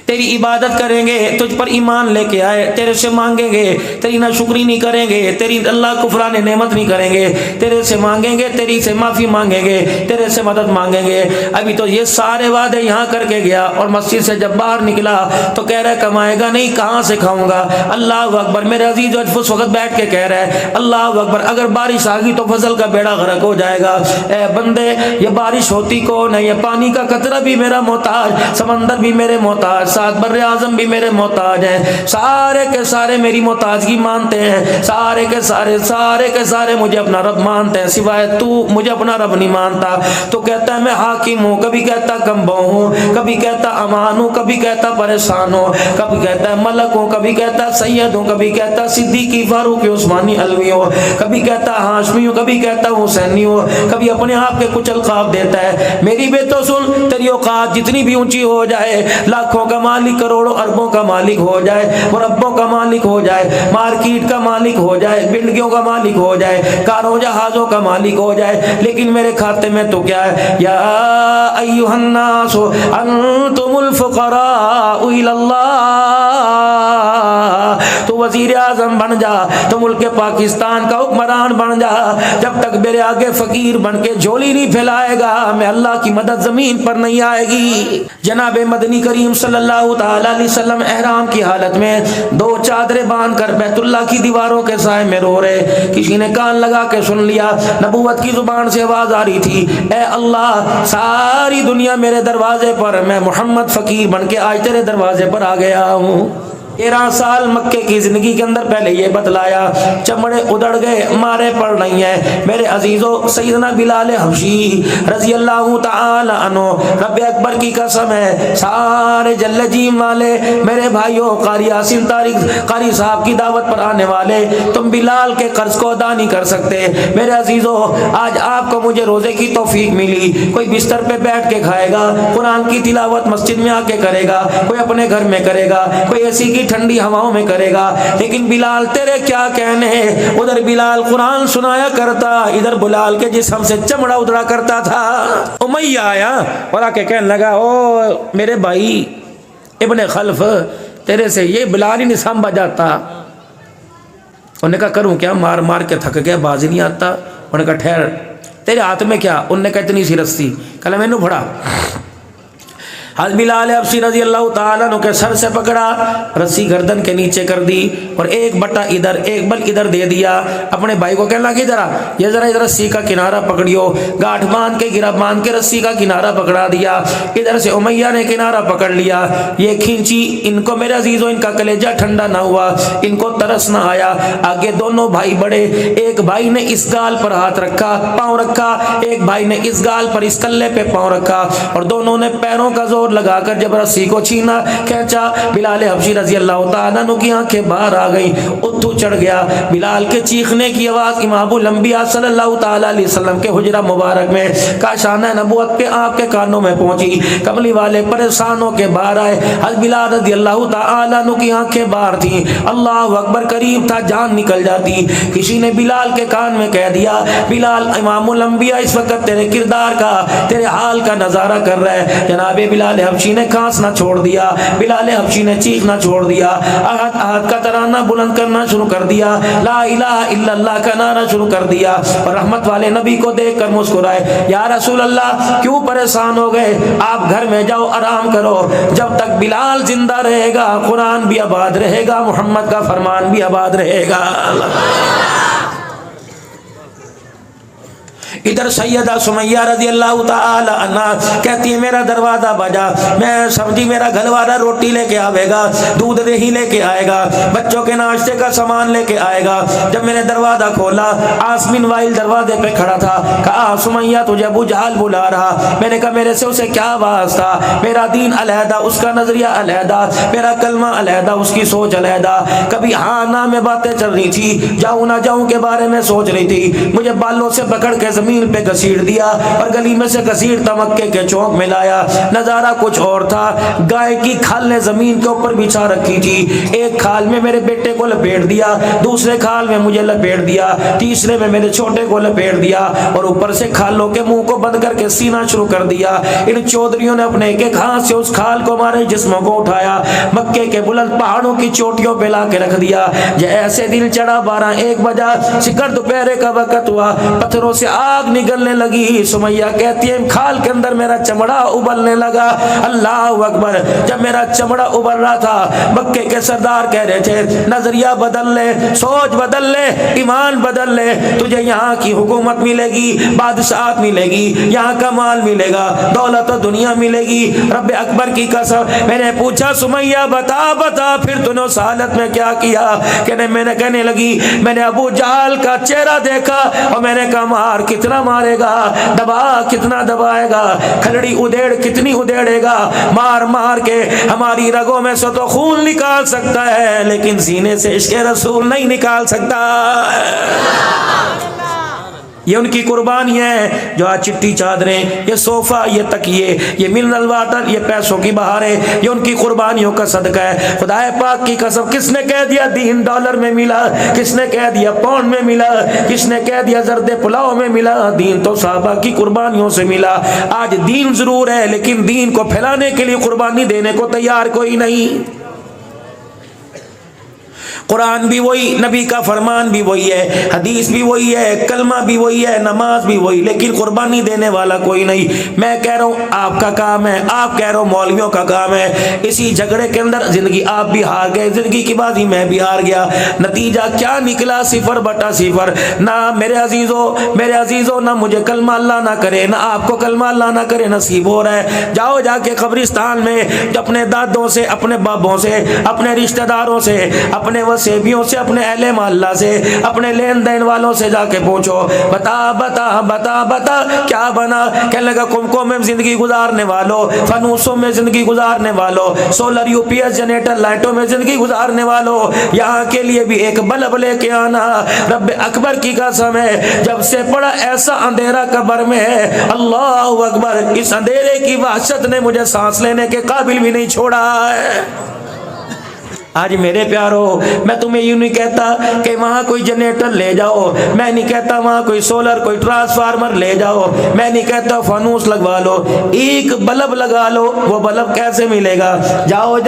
تیری عبادت کریں گے، تجھ پر ایمان لے کے آئے، تیرے سے مانگیں گے، تیری ناشکری نہیں کریں گے، تیری اللہ کفران نعمت نہیں کریں گے، تیرے سے مانگیں گے، تیری سے معافی مانگیں گے، تیرے سے مدد مانگیں گے۔ ابھی تو یہ سارے وعدے یہاں کر کے گیا اور مسجد سے جب باہر نکلا تو کہہ رہا ہے کمائے گا نہیں، کہاں سے کھاؤں گا؟ اللہ اکبر۔ میرے عزیز اس وقت بیٹھ کے کہہ رہا ہے اللہ اکبر، اگر بارش آ گئی تو فصل کا بیڑا غرق ہو جائے گا۔ اے بندے، یہ بارش ہوتی کون ہے؟ یہ پانی کا قطرہ بھی میرا محتاج، سمندر بھی میرے محتاج، سات بر اعظم بھی میرے محتاج ہیں، سارے کے سارے میری محتاجگی مانتے ہیں، سارے کے سارے مجھے اپنا رب مانتے ہیں، سوائے تو مجھے اپنا رب نہیں مانتا۔ تو کہتا ہے میں حاکم ہوں، کبھی کہتا کمبو ہوں، کبھی کہتا امان ہوں، کبھی کہتا پریشان ہوں، کبھی کہتا ہے ملک ہوں، کبھی کہتا سید ہوں، کبھی کہتا صدیقی فاروقی عثمانی علوی ہوں، کبھی کہتا ہاشمی ہوں، کبھی کہتا حسینی ہوں، کبھی اپنے آپ کے کچھ القاب دیتا ہے۔ میری بے تو سن، تیری اوقات جتنی بھی اونچی ہو جائے، لاکھوں کا مالک، کروڑوں اربوں کا مالک ہو جائے، مربوں کا مالک ہو جائے، مارکیٹ کا مالک ہو جائے، بلڈنگوں کا مالک ہو جائے، کاروں جہازوں کا مالک ہو جائے، لیکن میرے کھاتے میں تو کیا ہے؟ یا ایھا الناس انتم الفقراء الی اللہ۔ تو وزیر اعظم بن جا، تو ملک پاکستان کا حکمران بن جا، جب تک میرے آگے فقیر بن کے جھولی نہیں پھیلائے گا میں اللہ کی مدد زمین پر نہیں آئے گی۔ جناب مدنی کریم صلی اللہ تعالی علیہ وسلم احرام کی حالت میں دو چادریں باندھ کر بیت اللہ کی دیواروں کے سائے میں رو رہے۔ کسی نے کان لگا کے سن لیا، نبوت کی زبان سے آواز آ رہی تھی، اے اللہ ساری دنیا میرے دروازے پر، میں محمد فقیر بن کے آج تیرے دروازے پر آ گیا ہوں۔ 13 سال مکے کی زندگی کے اندر پہلے یہ بتلایا، چمڑے ادڑ گئے، مارے پڑ رہی ہیں۔ میرے عزیزو، سیدنا بلال حبشی رضی اللہ تعالی عنہ، رب اکبر کی قسم ہے، سارے جل جیم والے میرے بھائیوں، قاری یاسین طارق قاری صاحب کی دعوت پر آنے والے، تم بلال کے قرض کو ادا نہیں کر سکتے۔ میرے عزیزو، آج آپ کو مجھے روزے کی توفیق ملی، کوئی بستر پہ بیٹھ کے کھائے گا، قرآن کی تلاوت مسجد میں آ کے کرے گا، کوئی اپنے گھر میں کرے گا، کوئی ایسی کی ٹھنڈی ہواؤں میں کرے گا، لیکن بلال تیرے کیا کہنے ہیں؟ ادھر بلال قرآن سنایا کرتا، ادھر بلال کے جسم سے چمڑا ادھڑا کرتا تھا۔ امیہ آیا اور آ کے کہنے لگا، او میرے بھائی ابن خلف، تیرے سے یہ بلال ہی نہیں سنبھا جاتا۔ انہوں نے کہا کروں کیا، مار مار کے تھک گیا، باز نہیں آتا۔ انہوں نے کہا ٹھہر، تیرے ہاتھ میں کیا؟ انہوں نے کہا اتنی سی رسی۔ کہا میں نے پڑھا۔ حضرت بلال حبشی رضی اللہ تعالیٰ عنہ کے سر سے پکڑا، رسی گردن کے نیچے کر دی اور ایک بٹا ادھر ایک بل ادھر دے دیا۔ اپنے بھائی کو کہنے لگا ذرا یہ ذرا ادھر رسی کا کنارہ پکڑیو، گاٹھ باندھ کے گرا باندھ کے رسی کا کنارہ پکڑا دیا۔ ادھر سے امیہ نے کنارہ پکڑ لیا، یہ کھینچی۔ ان کو میرے عزیزوں ان کا کلیجہ ٹھنڈا نہ ہوا، ان کو ترس نہ آیا۔ آگے دونوں بھائی بڑے، ایک بھائی نے اس گال پر ہاتھ رکھا، پاؤں رکھا، ایک بھائی نے اس گال پر اس کلے پہ پاؤں رکھا، اور دونوں نے پیروں کا زور لگا کر جب رسی کو چھینا کھینچا، بلال حبشی رضی اللہ تعالیٰ عنہ کی آنکھیں باہر آ گئیں، اتھو چڑھ گیا۔ بلال کے چیخنے کی آواز امام الانبیاء صلی اللہ تعالیٰ علیہ وسلم کے حجرہ مبارک میں کاشانہ نبوت کے آپ کے کانوں میں پہنچی۔ کملی والے پریشان ہو کے باہر آئے، حضرت بلال رضی اللہ تعالیٰ عنہ کی آنکھیں باہر تھیں، اللہ اکبر، قریب تھا جان نکل جاتی۔ کسی نے بلال کے کان میں کہہ دیا، بلال امام الانبیاء اس وقت تیرے کردار کا، تیرے حال کا نظارہ کر رہا ہے۔ جناب بلال حبشی نے کھانسنا چھوڑ دیا، بلال حبشی نے چیخنا چھوڑ دیا، احد احد کا ترانہ بلند کرنا شروع کر دیا، لا الہ الا اللہ کا نعرہ شروع کر دیا، اور رحمت والے نبی کو دیکھ کر مسکرائے، یا رسول اللہ کیوں پریشان ہو گئے؟ آپ گھر میں جاؤ آرام کرو، جب تک بلال زندہ رہے گا قرآن بھی آباد رہے گا، محمد کا فرمان بھی آباد رہے گا۔ ادھر سیدہ سمیہ رضی اللہ تعالی عنہ کہتی ہے میرا دروازہ بجا، میں سمجھی میرا گھر والا روٹی لے کے آئے گا، دودھ دہی لے کے آئے گا، بچوں کے ناشتے کا سامان لے کے آئے گا۔ جب میں نے دروازہ کھولا، آسمین وائل دروازے پہ کھڑا تھا، کہا سمیہ تجھے ابو جہل بلا رہا۔ میں نے کہا میرے سے اسے کیا واسطہ، میرا دین علیحدہ، اس کا نظریہ علیحدہ، میرا کلمہ علیحدہ، اس کی سوچ علیحدہ۔ کبھی ہاں نہ میں باتیں چل رہی تھی، جاؤں نہ جاؤں کے بارے میں سوچ رہی تھی، مجھے بالوں سے پکڑ کے زمین زمین پہ گھسیٹ دیا اور گلی میں سے گھسیٹتا مکے کے چوک میں لایا. نظارہ کچھ اور تھا. گائے کی کھال نے زمین کے اوپر بچھا رکھی تھی. ایک کھال میں میرے بیٹے کو لپیٹ دیا, دوسرے کھال میں مجھے لپیٹ دیا, تیسرے میں میرے چھوٹے کو لپیٹ دیا, اور اوپر سے کھالوں کے منہ کو بند کر کے سینہ شروع کر دیا. ان چودھریوں نے اپنے ایک ہاتھ سے اس کھال کو ہمارے جسموں کو اٹھایا, مکے کے بلند پہاڑوں کی چوٹیوں پہ لا کے رکھ دیا. جیسے دن چڑھا 12-1 بجا, سکر دوپہر کا وقت ہوا, پتھروں سے آگ نگلنے لگی. سمیہ کہتی ہے کھال کے اندر میرا چمڑا ابلنے لگا. اللہ اکبر. جب میرا چمڑا ابل رہا تھا, مکے کے سردار کہہ رہے تھے نظریہ بدل لے, سوچ بدل لے, ایمان بدل لے, تجھے یہاں کی حکومت ملے گی, بادشاہت ملے گی, یہاں کا مال ملے گا, دولت و دنیا ملے گی. رب اکبر کی قسم. میں نے پوچھا سمیہ بتا پھر تو نے اس حالت میں کیا کیا؟ میں نے کہنے لگی میں نے ابو جہل کا چہرہ دیکھا اور میں نے کہا مار کتنا مارے گا, دبا کتنا دبائے گا, کھلڑی ادھیڑ کتنی ادھیڑے گا. مار مار کے ہماری رگوں میں سے تو خون نکال سکتا ہے, لیکن سینے سے عشق رسول نہیں نکال سکتا. یہ ان کی قربانی ہے. جو آج چٹی چادریں, یہ صوفہ, یہ تکیے, یہ منرل واٹر, یہ پیسوں کی بہاریں, یہ ان کی قربانیوں کا صدقہ ہے. خدا پاک کی قسم, کس نے کہہ دیا دین ڈالر میں ملا, کس نے کہہ دیا پاؤنڈ میں ملا, کس نے کہہ دیا زرد پلاؤ میں ملا؟ دین تو صحابہ کی قربانیوں سے ملا. آج دین ضرور ہے, لیکن دین کو پھیلانے کے لیے قربانی دینے کو تیار کوئی نہیں. قرآن بھی وہی, نبی کا فرمان بھی وہی ہے, حدیث بھی وہی ہے, کلمہ بھی وہی ہے, نماز بھی وہی, لیکن قربانی دینے والا کوئی نہیں. میں کہہ رہا ہوں آپ کا کام ہے, آپ کہہ رہا ہوں مولویوں کا کام ہے. اسی جھگڑے کے اندر زندگی آپ بھی ہار گئے, زندگی کی بازی میں بھی ہار گیا. نتیجہ کیا نکلا؟ 0/0. نہ میرے عزیزوں نہ مجھے کلمہ اللہ نہ کرے, نہ آپ کو کلمہ اللہ نہ کرے نصیب ہو رہا ہے. جاؤ جا کے قبرستان میں اپنے دادوں سے, اپنے بابوں سے, اپنے رشتہ داروں سے, اپنے وسیبیوں سے, اپنے اہل محلہ سے, اپنے لین دین والوں سے جا کے پوچھو, بتا کیا بنا؟ کہنے لگا کمکوں میں زندگی گزارنے والوں, فانوسوں میں زندگی گزارنے والوں, سولر UPS جنریٹر لائٹوں میں زندگی گزارنے والوں, یہاں کے لیے بھی ایک بلب لے کے آنا. رب اکبر کی قسم ہے, جب سے پڑا ایسا اندھیرا قبر میں ہے, اللہ اکبر, اس اندھیرے کی وحشت نے مجھے سانس لینے کے قابل بھی نہیں چھوڑا ہے. آج میرے پیارو, میں تمہیں یوں نہیں کہتا کہ وہاں کوئی جنریٹر لے جاؤ, میں نہیں کہتا وہاں کوئی سولر, کوئی ٹرانسفارمر لے جاؤ, میں نہیں کہتا فانوس لگوا لو, ایک بلب لگا لو. وہ بلب کیسے ملے گا؟ جاؤ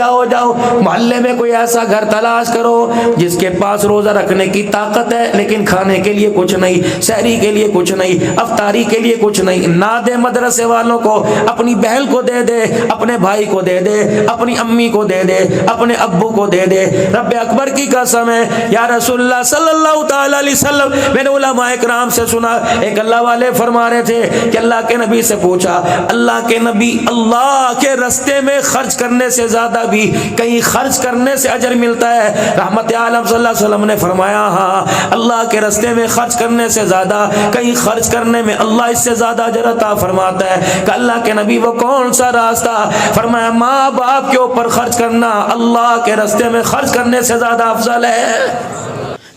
محلے میں کوئی ایسا گھر تلاش کرو جس کے پاس روزہ رکھنے کی طاقت ہے, لیکن کھانے کے لیے کچھ نہیں, سحری کے لیے کچھ نہیں, افطاری کے لیے کچھ نہیں. نہ دے مدرسے والوں کو, اپنی بہن کو دے دے, اپنے بھائی کو دے دے, اپنی امی کو دے دے, اپنے ابو کو دے دے. رب اکبر کی قسم ہے, یا رسول اللہ صلی اللہ تعالی علیہ وسلم, میں نے علماء اکرام سے سنا, ایک اللہ والے فرما رہے تھے کہ اللہ کے نبی سے پوچھا, اللہ کے نبی, اللہ کے رستے میں خرچ کرنے سے زیادہ بھی کہیں خرچ کرنے سے اجر ملتا ہے؟ رحمت عالم صلی اللہ علیہ وسلم نے فرمایا ہاں, اللہ کے رستے میں خرچ کرنے سے زیادہ کہیں خرچ کرنے میں اللہ اس سے زیادہ اجر عطا فرماتا ہے. کہ اللہ کے نبی وہ کون سا راستہ؟ فرمایا ماں باپ کے اوپر خرچ کرنا اللہ کے رستے میں خرچ کرنے سے زیادہ افضل ہے.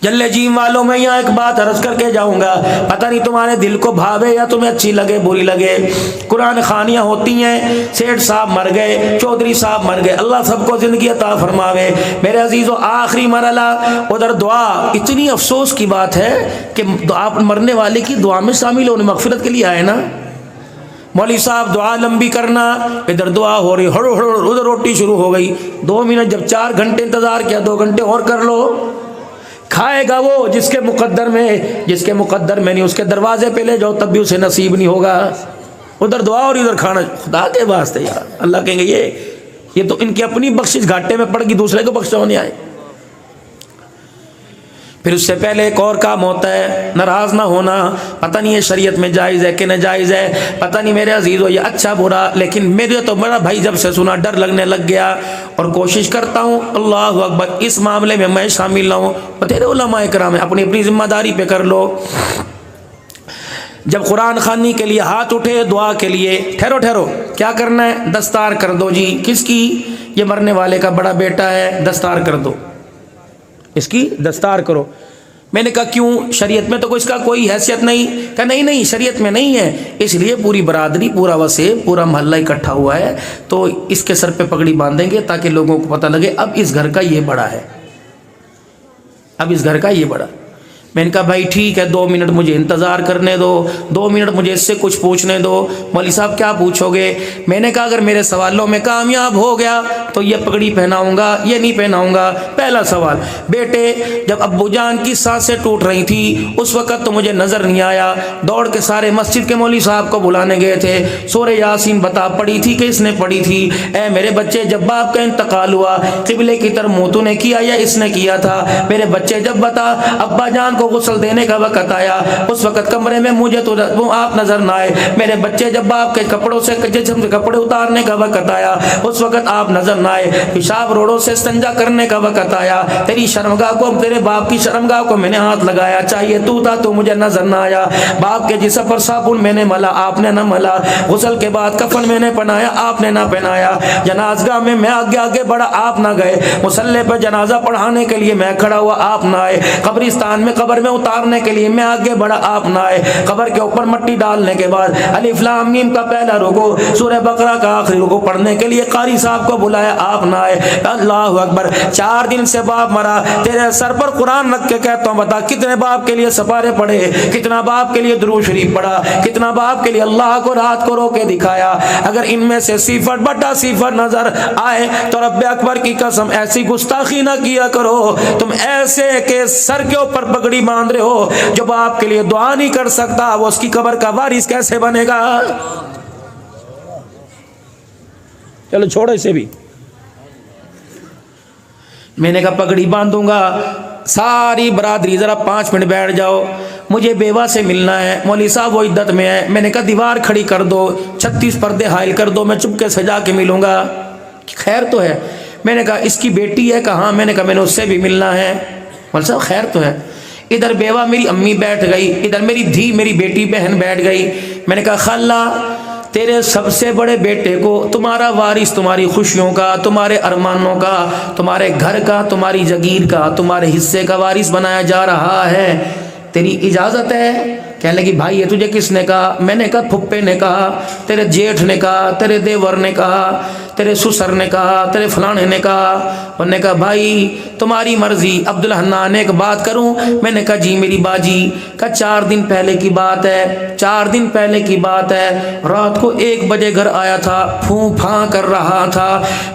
جلے جیم والوں میں یہاں ایک بات عرض کر کے جاؤں گا, پتہ نہیں تمہارے دل کو بھاوے یا تمہیں اچھی لگے بری لگے. قرآن خوانیاں ہوتی ہیں, سیٹھ صاحب مر گئے, چودھری صاحب مر گئے, اللہ سب کو زندگی عطا فرماوے. میرے عزیزو, آخری مرحلہ ادھر دعا. اتنی افسوس کی بات ہے کہ آپ مرنے والے کی دعا میں شامل ہونے, مغفرت کے لیے آئے نا. مولوی صاحب دعا لمبی کرنا, ادھر دعا ہو رہی, ہڑ ادھر روٹی شروع ہو گئی. 2 منٹ, جب 4 گھنٹے انتظار کیا, 2 گھنٹے اور کر لو. کھائے گا وہ جس کے مقدر میں نہیں, اس کے دروازے پہ لے جاؤ تب بھی اسے نصیب نہیں ہوگا. ادھر دعا اور ادھر کھانا. خدا کے واسطے یار, اللہ کہیں گے یہ تو ان کی اپنی بخشش گھاٹے میں پڑ گئی, دوسرے کو بخشا ہونے آئے. پھر اس سے پہلے ایک اور کام ہوتا ہے, ناراض نہ ہونا. پتہ نہیں یہ شریعت میں جائز ہے کہ ناجائز ہے, پتہ نہیں میرے عزیزو یہ اچھا برا, لیکن میرے تو بڑا بھائی جب سے سنا ڈر لگنے لگ گیا, اور کوشش کرتا ہوں اللہ اکبر اس معاملے میں میں شامل نہ ہوں. تیرے علماء کرام ہیں, اپنی ذمہ داری پہ کر لو. جب قرآن خوانی کے لیے ہاتھ اٹھے دعا کے لیے, ٹھہرو کیا کرنا ہے؟ دستار کر دو جی. کس کی؟ یہ مرنے والے کا بڑا بیٹا ہے, دستار کر دو, اس کی دستار کرو. میں نے کہا کیوں، شریعت میں تو اس کا کوئی حیثیت نہیں؟ کہا نہیں نہیں شریعت میں نہیں ہے، اس لیے پوری برادری، پورا وسیع، پورا محلہ اکٹھا ہوا ہے تو اس کے سر پہ پگڑی باندھیں گے تاکہ لوگوں کو پتہ لگے اب اس گھر کا یہ بڑا ہے، اب اس گھر کا یہ بڑا۔ میں نے کہا بھائی ٹھیک ہے 2 منٹ مجھے انتظار کرنے دو، 2 منٹ مجھے اس سے کچھ پوچھنے دو۔ مولوی صاحب کیا پوچھو گے؟ میں نے کہا اگر میرے سوالوں میں کامیاب ہو گیا تو یہ پگڑی پہناؤں گا، یہ نہیں پہناؤں گا۔ پہلا سوال، بیٹے جب ابو جان کی سانسیں ٹوٹ رہی تھی اس وقت تو مجھے نظر نہیں آیا، دوڑ کے سارے مسجد کے مولوی صاحب کو بلانے گئے تھے، سورہ یاسین بتا پڑھی تھی کہ اس نے پڑھی تھی؟ اے میرے بچے جب باپ کا انتقال ہوا قبلے کی طرف منہ تو نے کیا یا اس نے کیا تھا؟ میرے بچے جب بتا ابا جان کو غسل دینے کا وقت آیا اس وقت کمرے میں مجھے تو آپ نظر نہ آئے، میرے بچے جب باپ کے کپڑوں سے جسم سے کپڑے اتارنے کا وقت آیا اس وقت آپ نظر نہ آئے، پیشاب روڑوں سے استنجا کرنے کا وقت آیا تیری شرمگاہ کو، تیرے باپ کی شرمگاہ کو میں نے ہاتھ لگایا، چاہیے تو تھا تو مجھے نظر نہ آیا، باپ کے جسم پر صابن میں نے ملا آپ نے نہ ملا، غسل کے بعد کفن میں نے پہنایا آپ نے نہ پہنایا، جنازگاہ میں آگے آگے بڑھا آپ نہ گئے، مصلی پہ جنازہ پڑھانے کے لیے میں کھڑا ہوا آپ نہ آئے، قبرستان میں قبر میں اتارنے کے لیے میں آگے بڑھا آپ نہ آئے، قبر کے اوپر مٹی ڈالنے کے بعد الف لام میم کا پہلا رکوع، سورہ بقرہ کا آخری رکوع پڑھنے کے لیے قاری صاحب کو بلایا آپ نہ آئے۔ اللہ اکبر، 4 دن سے باپ مرا، تیرے سر پر قرآن رکھ کے کہتا ہوں بتا کتنے باپ کے لیے سپارے پڑھے، کتنا باپ کے لیے درود شریف پڑھا، کتنا باپ کے لیے اللہ کو رات کو رو کے دکھایا؟ اگر ان میں سے 0.0 نظر آئے تو رب اکبر کی قسم ایسی گستاخی نہ کیا کرو، تم ایسے کہ سر کے اوپر پگڑی باندھ رہے ہو، جو باپ کے لیے دعا نہیں کر سکتا وہ اس کی قبر کا وارث کیسے بنے گا؟ چلو چھوڑو اسے بھی۔ میں نے کہا پگڑی باندھوں گا، ساری برادری ذرا 5 منٹ بیٹھ جاؤ، مجھے بیوہ سے ملنا ہے، مولوی صاحب وہ عدت میں ہے۔ میں نے کہا دیوار کھڑی کر دو، 36 پردے حائل کر دو، میں چپکے سے جا کے ملوں گا، خیر تو ہے؟ میں نے کہا اس کی بیٹی ہے کہاں؟ میں نے کہا میں نے اس سے بھی ملنا ہے۔ مولوی صاحب خیر تو ہے؟ ادھر بیوہ میری امی بیٹھ گئی، ادھر میری دھی میری بیٹی بہن بیٹھ گئی۔ میں نے کہا خالہ تیرے سب سے بڑے بیٹے کو تمہارا وارث تمہاری خوشیوں کا، تمہارے ارمانوں کا، تمہارے گھر کا، تمہاری جگیر کا، تمہارے حصے کا وارث بنایا جا رہا ہے، تیری اجازت ہے؟ کہنے لگی بھائی یہ تجھے کس نے کہا؟ میں نے کہا پھپھے نے کہا، تیرے جیٹھ نے کہا، تیرے دیور نے کہا، تیرے سسر نے کہا، تیرے فلانے نے کہا۔ انہوں نے کہا بھائی تمہاری مرضی۔ عبدالحنان ایک بات کروں؟ میں نے کہا جی میری باجی۔ کہا 4 دن پہلے کی بات ہے، 4 دن پہلے کی بات ہے، رات کو 1 بجے گھر آیا تھا، پھوں پھاں کر رہا تھا،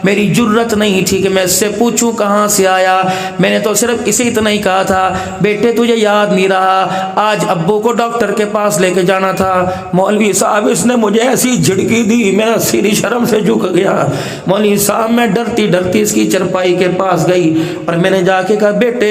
میری جرت نہیں تھی کہ میں اس سے پوچھوں کہاں سے آیا، میں نے تو صرف اسے اتنا ہی کہا تھا بیٹے تجھے یاد نہیں رہا، آج ابو کو ڈاکٹر کے پاس لے کے جانا تھا۔ مولوی صاحب اس نے مجھے ایسی جھڑکی دی میرا سر شرم سے جھک گیا۔ مولوی صاحب میں ڈرتی ڈرتی اس کی چرپائی کے پاس گئی اور میں نے جا کے کہا بیٹے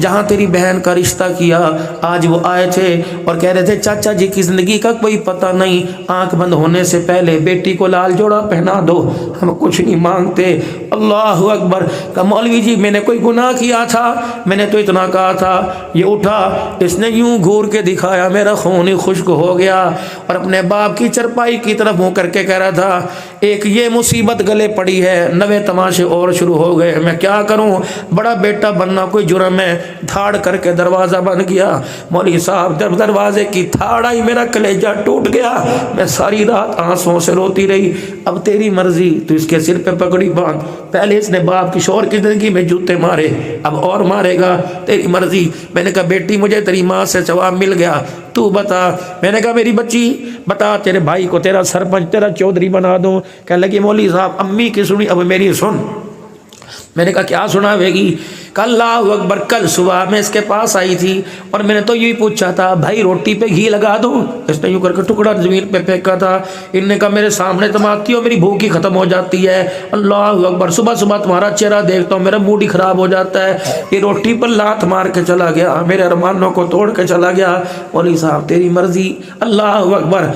جہاں تیری بہن کا رشتہ کیا آج وہ آئے تھے اور کہہ رہے تھے چاچا جی کی زندگی کا کوئی پتہ نہیں، آنکھ بند ہونے سے پہلے بیٹی کو لال جوڑا پہنا دو، ہم کچھ نہیں مانگتے۔ اللہ اکبر۔ کہا مولوی جی میں نے کوئی گناہ کیا تھا؟ میں نے تو اتنا کہا تھا۔ یہ اٹھا، اس نے یوں گھور کے دکھایا، میرا خون ہی خشک ہو گیا اور اپنے باپ کی چرپائی کی طرف منہ کر کے کہہ رہا تھا ایک یہ مصیبت گلے پڑی ہے، 9 تماشے اور شروع ہو گئے، میں کیا کروں، بڑا بیٹا بننا کوئی جرم ہے۔ دھاڑ کر کے دروازہ بند کیا، مولوی صاحب جب دروازے کی تھاڑ آئی میرا کلیجہ ٹوٹ گیا، میں ساری رات آنسوں سے روتی رہی۔ اب تیری مرضی، تو اس کے سر پہ پگڑی باندھ، پہلے اس نے باپ کی شوہر کی زندگی میں جوتے مارے، اب اور مارے گا، تیری مرضی۔ میں نے کہا بیٹی مجھے تیری ماں سے جواب مل گیا، تو بتا۔ میں نے کہا میری بچی بتا تیرے بھائی کو تیرا سرپنچ تیرا چودھری بنا دوں؟ کہنے لگی مولوی صاحب امی کی سنی اب میری سن۔ میں نے کہا کیا سناوے گی؟ کہ اللہ اکبر، کل صبح میں اس کے پاس آئی تھی اور میں نے تو یہی پوچھا تھا بھائی روٹی پہ گھی لگا دوں؟ اس نے یوں کر کے ٹکڑا زمین پہ پھینکا تھا۔ ان نے کہا میرے سامنے تم آتی ہو میری بھوک ہی ختم ہو جاتی ہے، اللہ اکبر، صبح صبح تمہارا چہرہ دیکھتا ہوں میرا موڈ ہی خراب ہو جاتا ہے۔ یہ روٹی پر لات مار کے چلا گیا، میرے ارمانوں کو توڑ کے چلا گیا۔ مولوی صاحب تیری مرضی۔ اللہ اکبر۔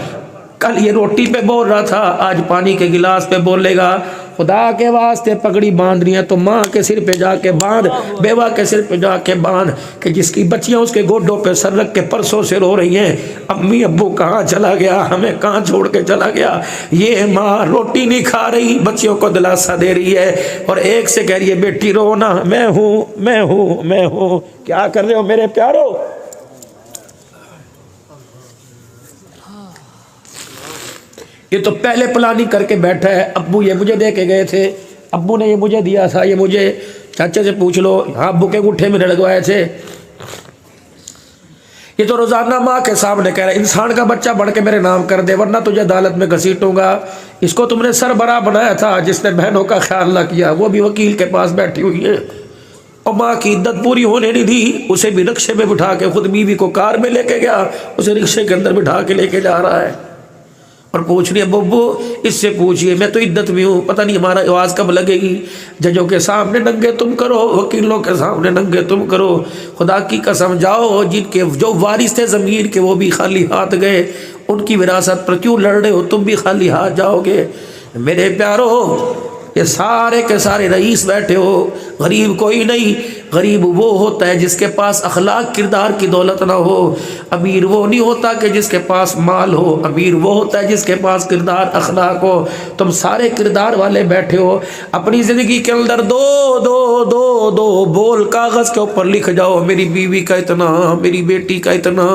کل یہ روٹی پہ بول رہا تھا، آج پانی کے گلاس پہ بولے گا۔ خدا کے واسطے پگڑی باندھنی ہے تو ماں کے سر پہ جا کے باندھ، بیوہ کے سر پہ جا کے باندھ، کہ جس کی بچیاں اس کے گوڈوں پہ سر رکھ کے پرسوں سے رو رہی ہیں امی ابو کہاں چلا گیا، ہمیں کہاں چھوڑ کے چلا گیا، یہ ماں روٹی نہیں کھا رہی، بچیوں کو دلاسا دے رہی ہے اور ایک سے کہہ رہی ہے بیٹی رو نا، میں ہوں میں ہوں میں ہوں۔ کیا کر رہے ہو میرے پیارو؟ یہ تو پہلے پلاننگ کر کے بیٹھا ہے، ابو یہ مجھے دے کے گئے تھے، ابو نے یہ مجھے دیا تھا، یہ مجھے چاچے سے پوچھ لو، ہاں ابو کے انگوٹھے میں لگوائے تھے۔ یہ تو روزانہ ماں کے سامنے کہہ رہا ہے انسان کا بچہ بڑھ کے میرے نام کر دے ورنہ تجھے عدالت میں گھسیٹوں گا۔ اس کو تم نے سربراہ بنایا تھا، جس نے بہنوں کا خیال نہ کیا وہ بھی وکیل کے پاس بیٹھی ہوئی ہے، اور ماں کی عدت پوری ہونے نہیں دی، اسے بھی رکشے میں بٹھا کے، خود بیوی کو کار میں لے کے گیا، اسے رکشے کے اندر بٹھا کے لے کے جا رہا ہے اور پوچھ رہی ہے ببو اس سے پوچھئے میں تو عدت میں ہوں، پتہ نہیں ہمارا آواز کب لگے گی، ججوں کے سامنے ننگے تم کرو، وکیلوں کے سامنے ننگے تم کرو۔ خدا کی قسم جاؤ، جن کے جو وارث تھے زمین کے وہ بھی خالی ہاتھ گئے، ان کی وراثت پر کیوں لڑ رہے ہو، تم بھی خالی ہاتھ جاؤ گے؟ میرے پیارو یہ سارے کے سارے رئیس بیٹھے ہو، غریب کوئی نہیں، غریب وہ ہوتا ہے جس کے پاس اخلاق کردار کی دولت نہ ہو، امیر وہ نہیں ہوتا کہ جس کے پاس مال ہو، امیر وہ ہوتا ہے جس کے پاس کردار اخلاق ہو۔ تم سارے کردار والے بیٹھے ہو، اپنی زندگی کے اندر دو دو دو دو بول کاغذ کے اوپر لکھ جاؤ، میری بیوی کا اتنا، میری بیٹی کا اتنا،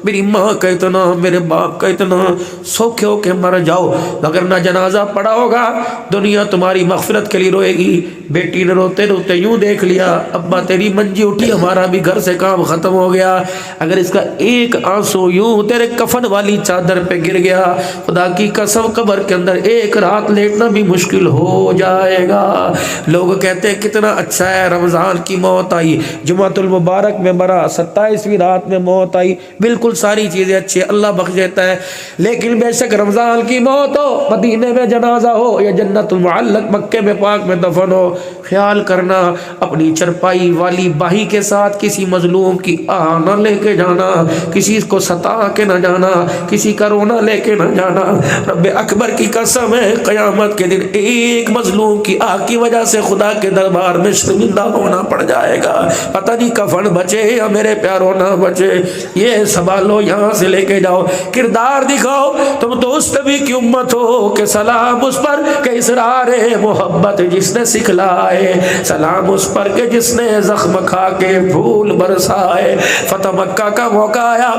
میری ماں کا اتنا، میرے باپ کا اتنا، سوکھے ہو کے مر جاؤ، اگر نہ جنازہ پڑا ہوگا دنیا تمہاری مغفرت کے لیے روئے گی۔ بیٹی نے روتے روتے یوں دیکھ لیا، ابا تیری منجی اٹھی، ہمارا بھی گھر سے کام ختم ہو گیا، اگر اس کا ایک آنسو یوں تیرے کفن والی چادر پہ گر گیا، خدا کی قسم قبر کے اندر ایک رات لیٹنا بھی مشکل ہو جائے گا۔ لوگ کہتے ہیں کتنا اچھا ہے، رمضان کی موت آئی، جمعۃ المبارک میں مرا، 27ویں رات میں موت آئی، بالکل ساری چیزیں اچھی ہیں، اللہ بخش دیتا ہے، لیکن بے شک رمضان کی موت ہو، مدینے میں جنازہ ہو یا جنت المعلق مکے میں پاک میں دفن ہو، خیال کرنا اپنی چرپائی والی باہی کے ساتھ کسی مظلوم کی آہ نہ لے کے جانا، کسی کو ستا کے نہ جانا، کسی کا رونا لے کے نہ جانا۔ رب اکبر کی قسم ہے قیامت کے دن ایک مظلوم کی آہ کی وجہ سے خدا کے دربار میں شرمندہ ہونا پڑ جائے گا، پتہ نہیں کفن بچے یا میرے پیاروں نہ بچے۔ یہ سنبھالو، یہاں سے لے کے جاؤ، کردار دکھاؤ، تم تو اس نبی کی امت ہو کہ سلام اس پر کہ اسرار محبت جس نے سکھلائے، سلام اس پر کہ جس نے زخم کھا کے پھول برسائے۔ فتح مکہ کا موقع آیا،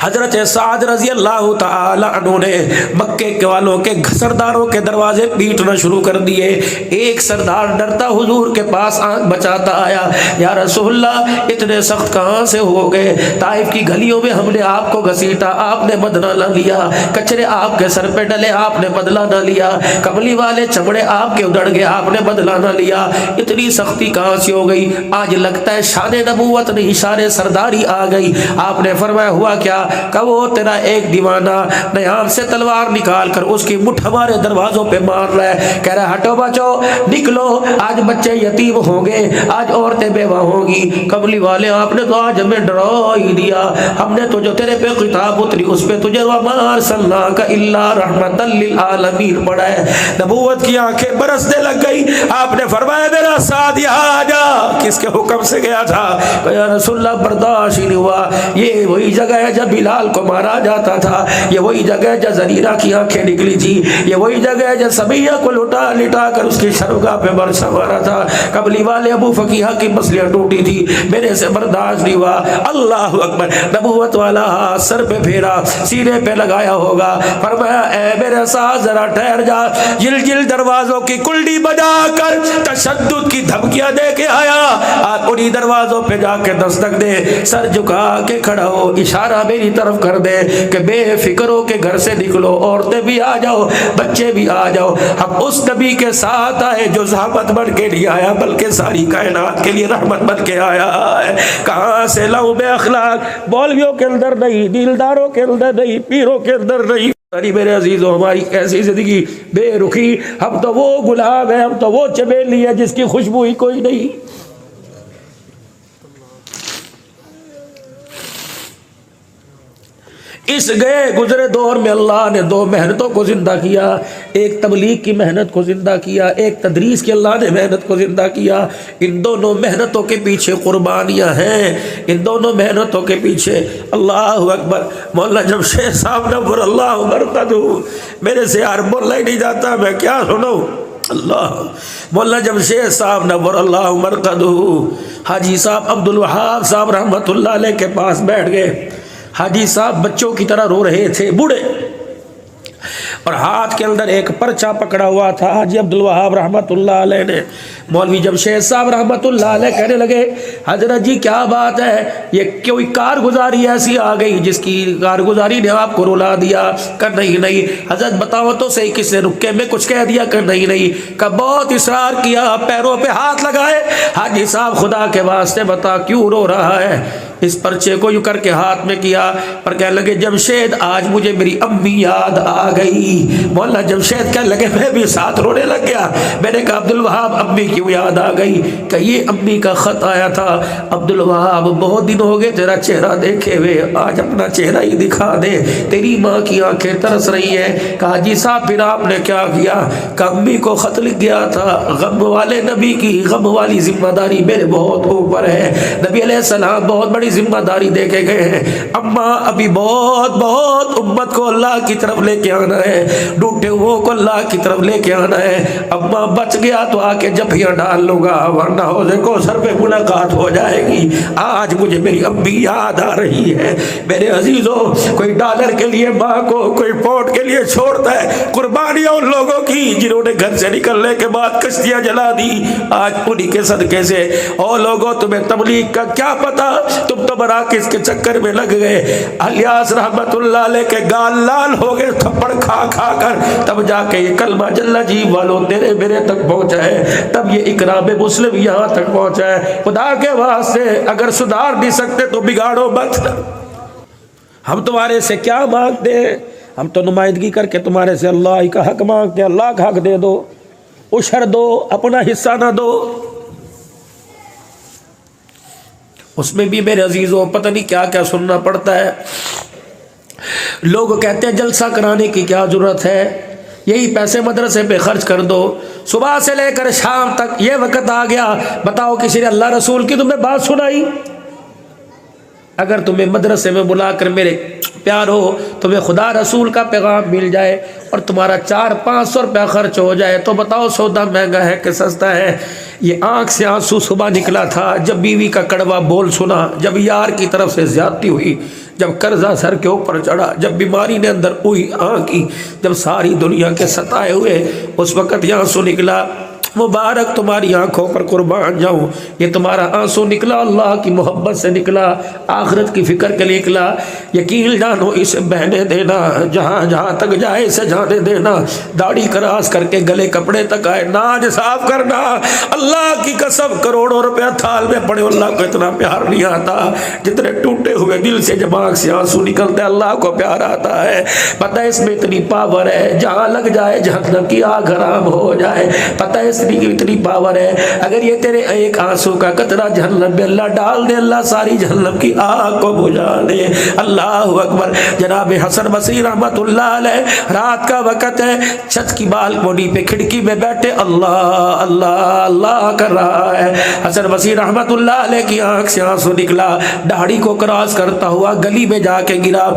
حضرت سعد رضی اللہ تعالی عنہ نے مکے کے والوں کے سرداروں کے دروازے پیٹنا شروع کر دیے۔ ایک سردار ڈرتا حضور کے پاس آنکھ بچاتا آیا، یا رسول اللہ اتنے سخت کہاں سے ہو گئے؟ طائف کی گلیوں میں ہم نے آپ کو گھسیٹا، آپ نے بدلہ نہ لیا، کچرے آپ کے سر پہ ڈلے، آپ نے بدلہ نہ لیا، کملی والے چمڑے آپ کے ادڑ گئے، آپ نے بدلہ نہ لیا، اتنی سختی کہاں سے ہو گئی؟ آج لگتا ہے شان نبوت نہیں شان سرداری آ گئی۔ آپ نے فرمایا ہوا کیا؟ کہ وہ تیرا ایک دیوانہ نیام سے تلوار نکال کر اس کی مٹھ ہمارے دروازوں پہ مار رہا ہے، کہہ رہا ہے ہٹو بچو نکلو، آج بچے یتیم ہوں گے، آج عورتیں بیوہ ہوں گی۔ کملی والے آپ نے تو آج ہمیں ڈرا ہی دیا، ہم نے تو جو تیرے پہ خطاب اتری اس پہ تجھے وما ارسلناک الا رحمتا للعالمین پڑھا ہے۔ نبوت کی آنکھیں برسنے لگ گئی، آپ نے فرمایا میرا ساتھ یہاں آ جا۔ کس کے حکم سے گیا تھا؟ کہ یا رسول اللہ برداشت ہی نہیں ہوا، یہ وہی جگہ ہے جب بلال کو مارا جاتا تھا، یہ وہی جگہ ہے جب زنیرہ کی آنکھیں نکلی تھی، یہ وہی جگہ ہے جب سمیہ کو لٹا لٹا کر اس کی شرمگاہ پہ برسا مارا تھا، قبلی والے ابو فقیہ کی مسلیاں ٹوٹی تھی، میرے سے برداشت نہیں ہوا۔ اللہ اکبر، نبوت والا ہاتھ سر پہ پھیرا، سینے پہ لگایا ہوگا، فرمایا اے میرے ساتھ ذرا ٹھہر جا، جل جل دروازوں کی کلڈی بجا کر تشدد کی دھمکیاں دے کے آیا، آپ انہی دروازوں پہ جا کے دستک دے، سر جھکا کے کھڑا ہو، اشارہ میری طرف کر دے کہ بے فکر ہو کے گھر سے نکلو، عورتیں بھی آ جاؤ، بچے بھی آ جاؤ، ہم اس نبی کے ساتھ آئے جو زحمت بن کے نہیں آیا بلکہ ساری کائنات کے لیے رحمت بن کے آیا ہے۔ کہاں سے لاؤں بے اخلاق؟ مولویوں کے اندر نہیں، دیلداروں کے اندر نہیں، پیروں کے اندر نہیں۔ میرے عزیزوں، ہماری ایسی زندگی بے رخی، ہم تو وہ گلاب ہیں، ہم تو وہ چمیلی ہے جس کی خوشبو ہی کوئی نہیں۔ اس گئے گزرے دور میں اللہ نے دو محنتوں کو زندہ کیا، ایک تبلیغ کی محنت کو زندہ کیا، ایک تدریس کی اللہ نے محنت کو زندہ کیا۔ ان دونوں محنتوں کے پیچھے قربانیاں ہیں، ان دونوں محنتوں کے پیچھے۔ اللہ اکبر۔ مولانا جمشید صاحب نور اللہ مرقدہ، میرے سے یار بولا ہی نہیں جاتا، میں کیا سنوں۔ اللہ مولانا جمشید صاحب نور اللہ مرقدہ حاجی صاحب عبد الوہاب صاحب رحمۃ اللہ علیہ کے پاس بیٹھ گئے۔ حاجی صاحب بچوں کی طرح رو رہے تھے، بوڑھے، اور ہاتھ کے اندر ایک پرچہ پکڑا ہوا تھا۔ حاجی عبد الوہاب رحمۃ اللہ علیہ نے مولوی جمشید صاحب رحمۃ اللہ علیہ کہنے لگے، حضرت جی کیا بات ہے، یہ کوئی کارگزاری ایسی آ گئی جس کی کارگزاری نے آپ کو رلا دیا؟ کہ نہیں حضرت بتاؤ تو صحیح، کس نے رکے میں کچھ کہہ دیا؟ کہ نہیں کہ بہت اصرار کیا، پیروں پہ ہاتھ لگائے۔ حاجی صاحب خدا کے واسطے بتا کیوں رو رہا ہے؟ اس پرچے کو یوں کر کے ہاتھ میں کیا، پر کہنے لگے جمشید آج مجھے میری امی یاد آ گئی۔ مولانا جمشید کہنے لگے میں بھی ساتھ رونے لگ گیا۔ میں نے کہا عبد الوہاب امی کیوں یاد آ گئی؟ کہ یہ امی کا خط آیا تھا، عبد الوہاب بہت دن ہو گئے تیرا چہرہ دیکھے ہوئے، آج اپنا چہرہ ہی دکھا دے، تیری ماں کی آنکھیں ترس رہی ہیں۔ کہا جی صاحب پھر آپ نے کیا کیا؟ کہ امی کو خط لکھ گیا تھا، غم والے نبی کی غم والی ذمہ داری میرے بہت اوپر ہے، نبی علیہ السلام بہت بڑی ذمہ داری دے کے گئے ہیں، اماں ابھی بہت امت کو اللہ کی طرف لے کے آنا ہے، ڈوٹے ہوئے کو اللہ کی طرف لے کے آنا ہے، اماں بچ گیا تو آ کے جبھیاں ڈال لوں گا، ورنہ حوض کوثر پہ ملاقات ہو جائے گی۔ آج مجھے میری امی یاد آ رہی ہے۔ میرے عزیزوں، کوئی ڈالر کے لیے ماں کو، کوئی پونڈ کے لیے چھوڑتا ہے، قربانیاں ان لوگوں کی جنہوں نے گھر سے نکلنے کے بعد کشتیاں جلا دی، آج انہی کے صدقے سے۔ اور لوگوں تمہیں تبلیغ کا کیا پتا، تم تو مراکز کے چکر میں لگ گئے۔ الیاس رحمت اللہ علیہ کے گال لال ہو گئے تھپڑ کھا کھا کر، تب جا کے یہ کلمہ جل جی والوں تیرے میرے تک پہنچا ہے، تب یہ اقرام مسلم یہاں تک پہنچا ہے۔ خدا کے واسطے اگر سدھار نہیں سکتے تو بگاڑو مت۔ ہم تمہارے سے کیا مانگتے ہیں؟ ہم تو نمائندگی کر کے تمہارے سے اللہ کا حق مانگتے ہیں، اللہ کا حق دے دو، عشر دو، اپنا حصہ نہ دو۔ اس میں بھی میرے عزیزوں پتہ نہیں کیا کیا سننا پڑتا ہے۔ لوگ کہتے ہیں جلسہ کرانے کی کیا ضرورت ہے، یہی پیسے مدرسے پہ خرچ کر دو، صبح سے لے کر شام تک یہ وقت آ گیا، بتاؤ کسی نے اللہ رسول کی تمہیں بات سنائی؟ اگر تمہیں مدرسے میں بلا کر میرے پیار ہو، تمہیں خدا رسول کا پیغام مل جائے اور تمہارا 400-500 روپیہ خرچ ہو جائے تو بتاؤ سودا مہنگا ہے کہ سستا ہے؟ یہ آنکھ سے آنسو صبح نکلا تھا جب بیوی کا کڑوا بول سنا، جب یار کی طرف سے زیادتی ہوئی، جب قرضہ سر کے اوپر چڑھا، جب بیماری نے اندر ہوئی آنکھ کی، جب ساری دنیا کے ستائے ہوئے، اس وقت یہ آنسو نکلا۔ مبارک تمہاری آنکھوں پر قربان جاؤں، یہ تمہارا آنسو نکلا اللہ کی محبت سے نکلا، آخرت کی فکر کے لیے نکلا۔ یقین جانو اسے بہنے دینا، جہاں جہاں تک جائے اسے جانے دینا، داڑھی کراس کر کے گلے کپڑے تک آئے، ناج صاف کرنا۔ اللہ کی قسم کروڑوں روپیہ تھال میں پڑے، اللہ کو اتنا پیار نہیں آتا جتنے ٹوٹے ہوئے دل سے جب آنکھ سے آنسو نکلتے اللہ کو پیار آتا ہے۔ پتہ اس میں اتنی پاور ہے، جہاں لگ جائے جہنم کی آگ حرام ہو جائے۔ پتہ اس کی اتنی پاور ہے، اگر یہ تیرے ایک آنسو کا قطرہ جہنم میں اللہ ڈال دے، اللہ ساری جہنم کی آگ کو بجھا دے۔ اللہ اکبر۔ جناب حسن بصری رحمت اللہ علیہ، رات کا وقت ہے، چھت کی بالکنی پہ کھڑکی میں بیٹھے اللہ اللہ اللہ کر رہا ہے۔ حسن بصری رحمت اللہ علیہ کی آنکھ سے آنسو نکلا، داڑھی کو کراس کرتا ہوا گلی میں جا کے گرا۔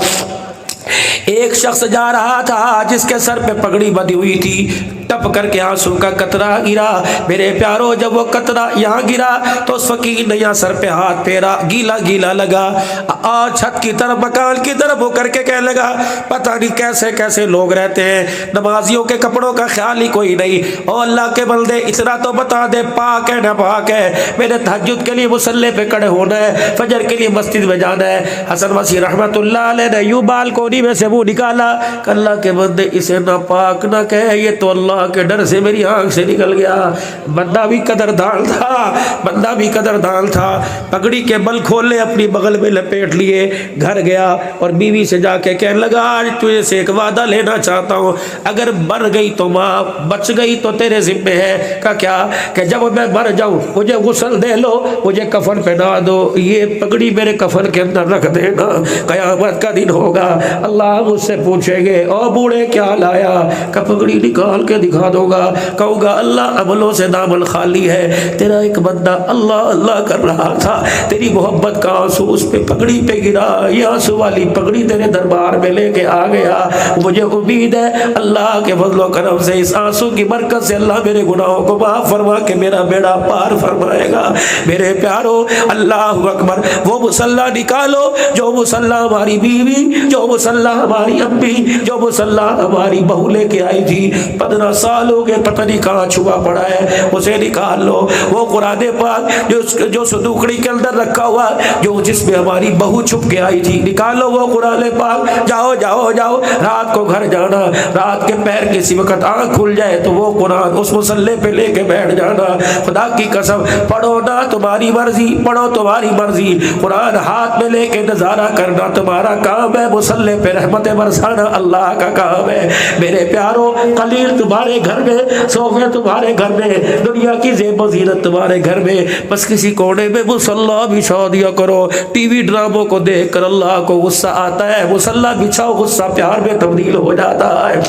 ایک شخص جا رہا تھا جس کے سر پہ پگڑی بندھی ہوئی تھی، ٹپ کر کے آنسو کا قطرہ گرا۔ میرے پیارو جب وہ قطرہ یہاں گرا تو اس فقیر نے یہاں سر پہ ہاتھ پھیرا، گیلا گیلا لگا، اور چھت کی طرف مکان کی طرف ہو کر کے کہنے لگا پتہ نہیں کیسے کیسے لوگ رہتے ہیں، نمازیوں کے کپڑوں کا خیال ہی کوئی نہیں۔ او اللہ کے بندے اتنا تو بتا دے پاک ہے نہ پاک ہے، میرے تہجد کے لیے مصلی پہ کھڑے ہونا ہے، فجر کے لیے مسجد میں جانا ہے۔ حسن بصری رحمت اللہ علیہ نے یوں بالکونی میں سے منہ نکالا کہ اللہ کے بندے اسے نہ پاک نہ کہے، یہ تو اللہ کے ڈر سے میری آنکھ سے نکل گیا۔ بندہ بھی قدردان تھا، بندہ بھی قدردان تھا۔ پگڑی کے بل کھولے اپنی بغل میں لپیٹ لیے، گھر گیا اور بیوی سے جا کے کہنے لگا آج تجھے سے ایک وعدہ لینا چاہتا ہوں، اگر مر گئی تو ماں، بچ گئی تو تیرے ذمہ ہے۔ کہ کیا؟ کہ جب میں مر جاؤں مجھے غسل دے لو، مجھے کفن پہنا دو، یہ پگڑی میرے کفن کے اندر رکھ دینا، قیامت کا دن ہوگا اللہ مجھ سے پوچھیں گے او بوڑھے کیا لایا؟ کہ پگڑی نکال کے دکھا دو گا، کہوں گا اللہ عملوں سے دامن خالی ہے، تیرا ایک بندہ اللہ اللہ کر رہا تھا، تیری محبت کا آنسو اس پہ پگڑی پہ گرا، یہ آنسو والی پگڑی تیرے دربار میں لے کے آ گیا، مجھے امید ہے اللہ کے فضل و کرم سے اس آنسو کی برکت سے اللہ میرے گناہوں کو معاف فرما کے میرا بیڑا پار فرمائے گا۔ میرے پیارو اللہ اکبر، وہ مصلی نکالو جو مصلی ہماری بیوی، جو مصلی ہماری امی، جو مصلی ہماری بہو لے کے آئی تھی، 15 سال ہو گئے پتہ نہیں کہاں چھپا پڑا ہے، اسے نکال لو۔ وہ قرآن پاک جو صندوقڑی کے اندر رکھا ہوا، جو جس میں ہماری بہو چھپ کے آئی تھی، نکالو وہ قرآن پاک۔ جاؤ جاؤ جاؤ، رات کو گھر جانا، رات کے پیر کسی وقت آنکھ کھل جائے تو وہ قرآن اس مصلی پہ لے کے بیٹھ جانا۔ خدا کی قسم پڑھو نا تمہاری مرضی، پڑھو تمہاری مرضی، قرآن ہاتھ میں لے کے نظارہ کرنا تمہارا کام ہے، مصلی پہ رحمت برسانا اللہ کا کام ہے۔ میرے پیارو، قلیل تمہارے گھر میں، صوفے تمہارے گھر میں، دنیا کی زیب و زینت تمہارے گھر میں، بس کسی کونے میں مصلی بچھا دیا کرو۔ ٹی وی ڈراموں کو دیکھ کر اللہ کو غصہ آتا ہے، مصلی بچھاؤ، غصہ پیار میں تبدیل ہو جاتا ہے۔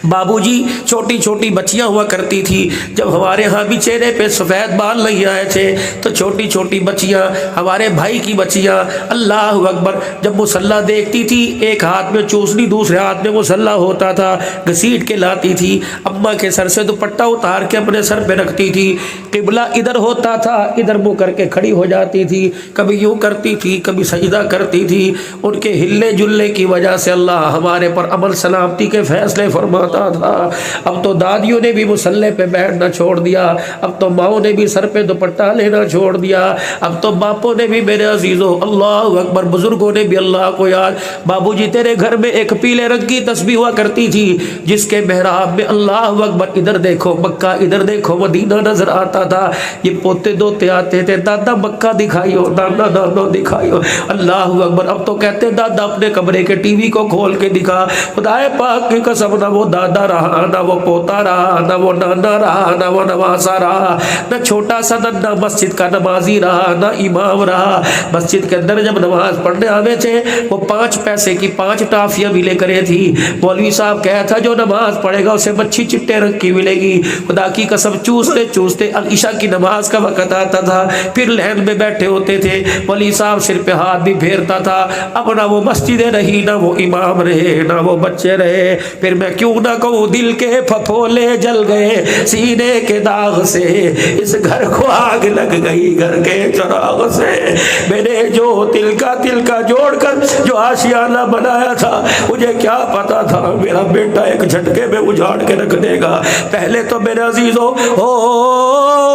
بابو جی چھوٹی چھوٹی بچیاں ہوا کرتی تھی، جب ہمارے ہاں بھی چہرے پہ سفید بال نہیں آئے تھے تو چھوٹی چھوٹی بچیاں، ہمارے بھائی کی بچیاں، اللہ اکبر، جب مصلی دیکھتی تھی ایک ہاتھ میں چوسنی دوسرے ہاتھ میں مصلی ہوتا تھا، گھسیٹ کے لاتی تھی، اماں کے سر سے دوپٹہ اتار کے اپنے سر پہ رکھتی تھی، قبلہ ادھر ہوتا تھا، ادھر منہ کر کے کھڑی ہو جاتی تھی، کبھی یوں کرتی تھی کبھی سجدہ کرتی تھی۔ ان کے ہلنے جلنے کی وجہ سے اللہ ہمارے پر امن سلامتی کے فیصلے فرماتا تھا۔ اب تو دادیوں نے بھی مصلی پہ بیٹھنا چھوڑ دیا، اب تو ماؤں نے بھی سر پہ دوپٹہ لینا چھوڑ دیا، اب تو باپوں نے بھی، میرے عزیزوں اللہ اکبر، بزرگوں نے بھی اللہ کو یاد۔ بابو جی تیرے گھر میں ایک پیلے رنگ کی تسبیح ہوا کرتی تھی جس کے محراب میں اللہ اکبر ادھر دیکھو مکہ، ادھر دیکھو مدینہ نظر آتا تھا۔ یہ پوتے دوتے آتے تھے، دادا مکہ دکھائیو، دادا دادا دکھائیو، اللہ اکبر۔ اب تو کہتے دادا اپنے کمرے کے ٹی وی کو کھول کے دکھا۔ خدائے پاک کی قسم، نہ وہ دادا رہا، نہ وہ پوتا رہا، نہ وہ نانا رہا، نہ وہ نواسا رہا، نہ چھوٹا سا ننا مسجد کا نمازی رہا، نہ امام رہا۔ مسجد کے اندر جب نماز پڑھنے آوے تھے وہ 5 پیسے کی 5 ٹافیاں ملے کرے تھی۔ مولوی صاحب کہا تھا جو نماز پڑھے گا اسے مچھی چٹے رنگ کی ملے گی۔ خدا کی قسم چوستے چوستے عشاء کی نماز کا وقت آتا تھا، پھر لہن میں بیٹھے ہوتے تھے، مولوی صاحب سر پہ ہاتھ بھی پھیرتا تھا۔ اب نہ وہ مسجد رہی، نہ وہ امام رہے، نہ وہ بچے رہے۔ پھر میں کیوں نہ کہوں دل کے پھپھولے جل گئے سینے کے داغ سے، اس گھر کو آگ لگ گئی گھر کے چراغ سے۔ میں نے جو تل کا جوڑ کر جو آشیانہ بنایا تھا، مجھے کیا پتا تھا میرا بیٹا ایک جھٹکے میں اجاڑ کے رکھ دے گا۔ پہلے تو میرے عزیزوں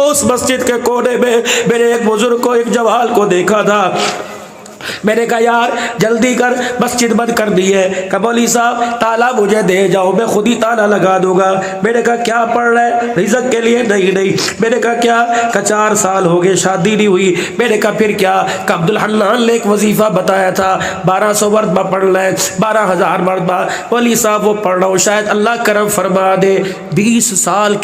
اس مسجد کے کونے میں میرے ایک بزرگ کو، ایک جوال کو دیکھا تھا۔ میں نے کہا یار جلدی کر، مسجد بند کر دی ہے۔ کہ مولوی صاحب تالا مجھے دے جاؤ، میں خود ہی تالا لگا دوں گا۔ میں نے کہا کیا پڑھ رہا ہے؟ رزق کے لیے؟ نہیں۔ میں نے کہا کیا؟ کہ 4 سال ہو گئے شادی نہیں ہوئی۔ میں نے کہا پھر کیا؟ کہ عبدالحنان نے ایک وظیفہ بتایا تھا 1200 مرتبہ پڑھ لیں، 12000 مرتبہ۔ مولوی صاحب وہ پڑھ رہا ہوں، شاید اللہ کرم فرما دے 20 سال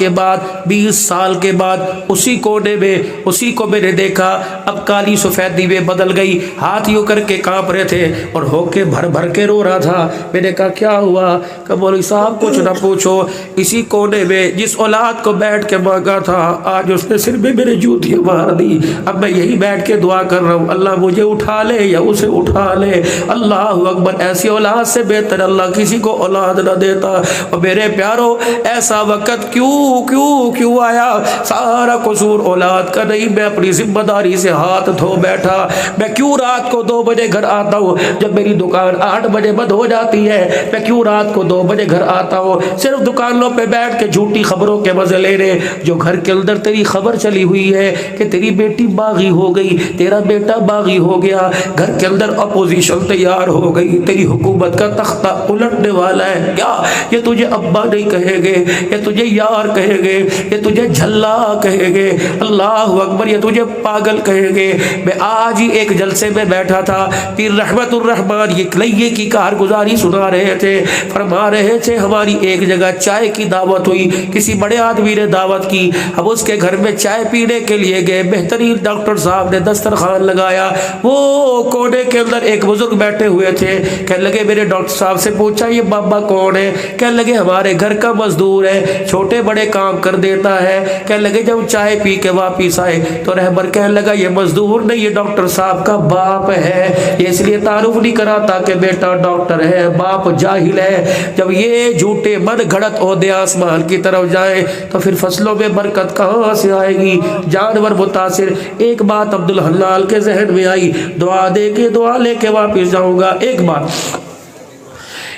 کے بعد اسی کونے میں اسی کو میں نے دیکھا، اب کالی سفیدی میں بدل گئی، ہاتھ یوں کر کے کانپ رہے تھے اور ہو کے بھر کے رو رہا تھا۔ میں نے کہا کیا ہوا؟ کہ مولوی صاحب کچھ نہ پوچھو، اسی کونے میں جس اولاد کو بیٹھ کے مانگا تھا آج اس نے سر میں میرے جوتیاں مار دی۔ اب میں یہی بیٹھ کے دعا کر رہا ہوں اللہ مجھے اٹھا لے یا اسے اٹھا لے۔ اللہ اکبر، ایسی اولاد سے بہتر اللہ کسی کو اولاد نہ دیتا۔ اور میرے پیارو ایسا وقت کیوں آیا؟ سارا قصور اولاد کا نہیں، میں اپنی ذمہ داری سے ہاتھ دھو بیٹھا۔ میں کیوں رات کو 2 بجے گھر آتا ہوں جب میری دکان 8 بجے بند ہو جاتی ہے؟ میں کیوں رات کو 2 بجے گھر آتا ہوں صرف دکانوں پہ بیٹھ کے جھوٹی خبروں کے مزے لینے؟ جو گھر کے اندر تیری خبر چلی ہوئی ہے کہ تیری بیٹی باغی ہو گئی، تیرا بیٹا باغی ہو گیا، گھر کے اندر اپوزیشن تیار ہو گئی، تیری حکومت کا تختہ الٹنے والا ہے، کیا یہ تجھے ابا نہیں کہیں گے، یہ تجھے یار کہیں گے، یہ تجھے جھلا کہیں گے، اللہ اکبر، یہ تجھے پاگل کہیں گے۔ میں آج ہی ایک جلسے میں بیٹھا بیٹھا تھا، پیر رحمت الرحمان یہ کلیے کی کارگزاری سنا رہے تھے، فرما رہے تھے ہماری ایک جگہ چائے کی دعوت ہوئی، کسی بڑے آدمی نے دعوت کی، اب اس کے گھر میں چائے پینے کے لیے گئے، بہترین ڈاکٹر صاحب نے دسترخوان لگایا، وہ کونے کے اندر ایک بزرگ بیٹھے ہوئے تھے، کہنے لگے میرے ڈاکٹر صاحب سے پوچھا یہ بابا کون ہے؟ کہنے لگے ہمارے گھر کا مزدور ہے، چھوٹے بڑے کام کر دیتا ہے۔ کہنے لگے جب چائے پی کے واپس آئے تو رہبر کہنے لگا یہ مزدور نہیں، یہ ڈاکٹر صاحب کا باپ ہے، یہ اس لیے تعارف نہیں کراتا کہ بیٹا ڈاکٹر ہے، باپ جاہل ہے۔ جب یہ جھوٹے من گھڑت عہدے آسمان کی طرف جائیں تو پھر فصلوں میں برکت کہاں سے آئے گی؟ جانور متاثر۔ ایک بات عبدالحلال کے ذہن میں آئی، دعا دے کے دعا لے کے واپس جاؤں گا۔ ایک بات،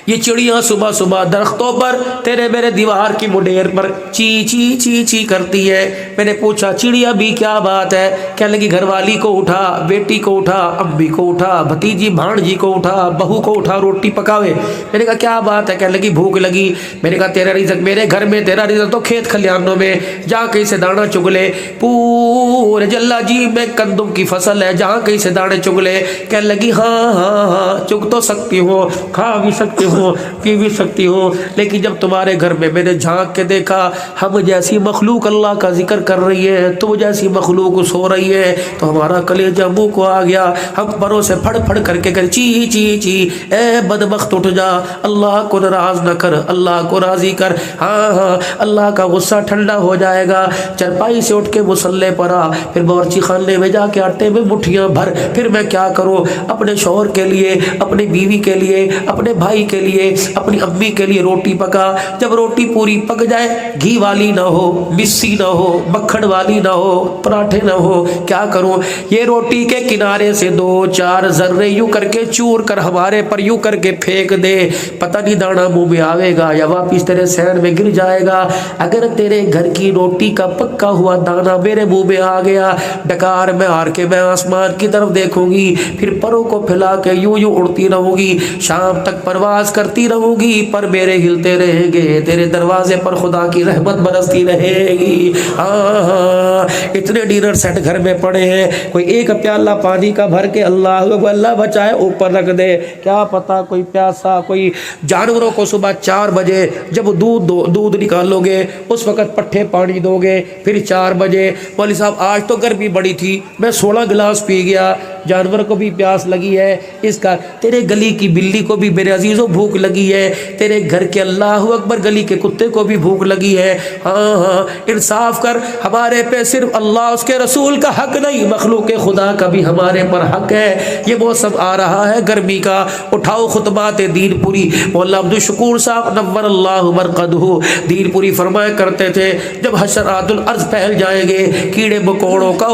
یہ چڑیاں صبح صبح درختوں پر تیرے میرے دیوار کی مڈیر پر چی چی چی چی کرتی ہے۔ میں نے پوچھا چڑیا بھی کیا بات ہے؟ کہنے لگی گھر والی کو اٹھا، بیٹی کو اٹھا، امی کو اٹھا، بھتیجی بھانجی کو اٹھا، بہو کو اٹھا، روٹی پکاوے۔ میں نے کہا کیا بات ہے؟ کہنے لگی بھوک لگی۔ میں نے کہا تیرا رزق میرے گھر میں، تیرا رزق تو کھیت کھلیانوں میں، جہاں کہیں سے دانا چگ لے۔ پورے جلا جی میں گندم کی فصل ہے، جہاں کہیں سے دانے چگ لے۔ کہنے لگی ہاں ہاں ہاں چگ تو سکتی ہو، کھا بھی سکتی ہو، پی بھی سکتی ہو، لیکن جب تمہارے گھر میں میں نے جھانک کے دیکھا ہم جیسی مخلوق اللہ کا ذکر کر رہی ہے، تم جیسی مخلوق سو رہی ہے، تو ہمارا کلیجہ منہ کو آ گیا۔ ہم پروں سے پھڑ پھڑ کر کے چی چی چی، اے بدبخت اٹھ جا، اللہ کو ناراض نہ کر، اللہ کو راضی کر، ہاں ہاں اللہ کا غصہ ٹھنڈا ہو جائے گا۔ چرپائی سے اٹھ کے مصلے پر آ، پھر باورچی خانے میں جا کے آٹے میں مٹھیاں بھر، پھر میں کیا کروں؟ اپنے شوہر کے لیے، اپنی بیوی کے لیے، اپنے بھائی کے لیے، اپنی امی کے لیے روٹی پکا۔ جب روٹی پوری پک جائے، گھی والی نہ ہو، مسی نہ ہو، مکھن والی نہ ہو، پراٹھے نہ ہو، کیا کروں؟ یہ روٹی کے کنارے سے 2-4 ذرے یوں کر کے چور کر ہمارے پر یوں کر کے پھینک دے، پتہ نہیں دانا منہ میں آوے گا یا واپس تیرے سین میں گر جائے گا۔ اگر تیرے گھر کی روٹی کا پکا ہوا دانا میرے منہ میں آ گیا، ڈکار میں ہار کے میں آسمان کی طرف دیکھوں گی، پھر پروں کو پھیلا کے یوں یوں اڑتی رہوں گی، شام تک پرواز کرتی رہوں گی، پر میرے ہلتے رہیں گے، تیرے دروازے پر خدا کی رحمت برستی رہے گی۔ ہاں اتنے ڈنر سیٹ گھر میں پڑے ہیں، کوئی ایک پیالہ پانی کا بھر کے اللہ بچائے اوپر رکھ دے، کیا پتا کوئی پیاسا کوئی۔ جانوروں کو صبح 4 بجے جب دودھ نکالو گے اس وقت پٹھے پانی دو گے، پھر 4 بجے مولوی صاحب آج تو گرمی بڑی تھی میں 16 گلاس پی گیا، جانور کو بھی پیاس لگی ہے، اس کا تیرے گلی کی بلی کو بھی میرے عزیزوں بھوک لگی ہے، تیرے گھر کے اللہ اکبر گلی کے کتے کو بھی بھوک لگی ہے۔ ہاں ہاں انصاف کر، ہمارے پہ صرف اللہ اس کے رسول کا حق نہیں، مخلوق خدا کا بھی ہمارے پر حق ہے۔ یہ موسم آ رہا ہے گرمی کا، اٹھاؤ خطبات دین پوری۔ مولانا عبدالشکور صاحب نور اللہ مرقدہ دین پوری فرمایا کرتے تھے جب حشرات الارض پھیل جائیں گے، کیڑے مکوڑوں کا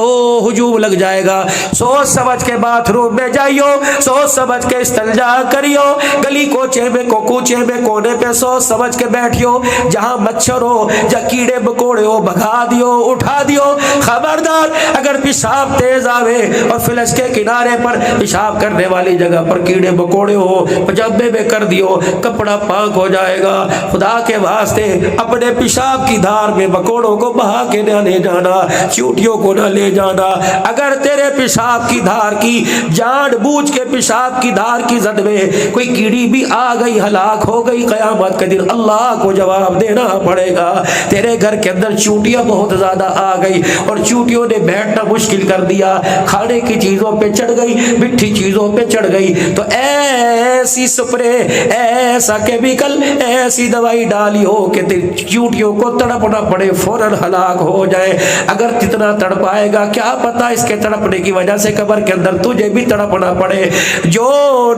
ہجوم لگ جائے گا، سوچ سمجھ کے باتھ روم میں جائیو، سوچ سمجھ کے استنجا کریو، گلی کوچے میں کوچے میں کونے پہ سوچ سمجھ کے بیٹھیو، جہاں مچھر ہو یا کیڑے مکوڑے ہو بھگا دیو، اٹھا دیو۔ خبردار اگر پیشاب تیز آوے اور فلش کے کنارے پر پیشاب کرنے والی جگہ پر کیڑے مکوڑے ہو، پجامے میں کر دیو، کپڑا پاک ہو جائے گا۔ خدا کے واسطے اپنے پیشاب کی دھار میں مکوڑوں کو بہا کے نہ لے جانا، چیونٹیوں کو نہ لے جانا۔ اگر تیرے پیشاب کی دھار کی جان بوجھ کے پیشاب کی دھار کی زد میں کوئی کیڑی بھی آ گئی، ہلاک ہو گئی، قیامت کے دن اللہ کو جواب دینا پڑے گا۔ تیرے گھر کے اندر چیونٹیاں بہت زیادہ آ گئی اور چیونٹیوں نے بیٹھنا مشکل کر دیا، کھانے کی چیزوں پہ چڑھ گئی، میٹھی چیزوں پہ چڑھ گئی، تو ایسی سپرے، ایسا کیمیکل، ایسی دوائی ڈالی ہو کہ چیونٹیوں کو تڑپنا پڑے، فوراً ہلاک ہو جائے۔ اگر جتنا تڑپائے گا کیا پتا اس کے تڑپنے کی وجہ سے قبر کے اندر تجھے بھی تڑپنا پڑے۔ جو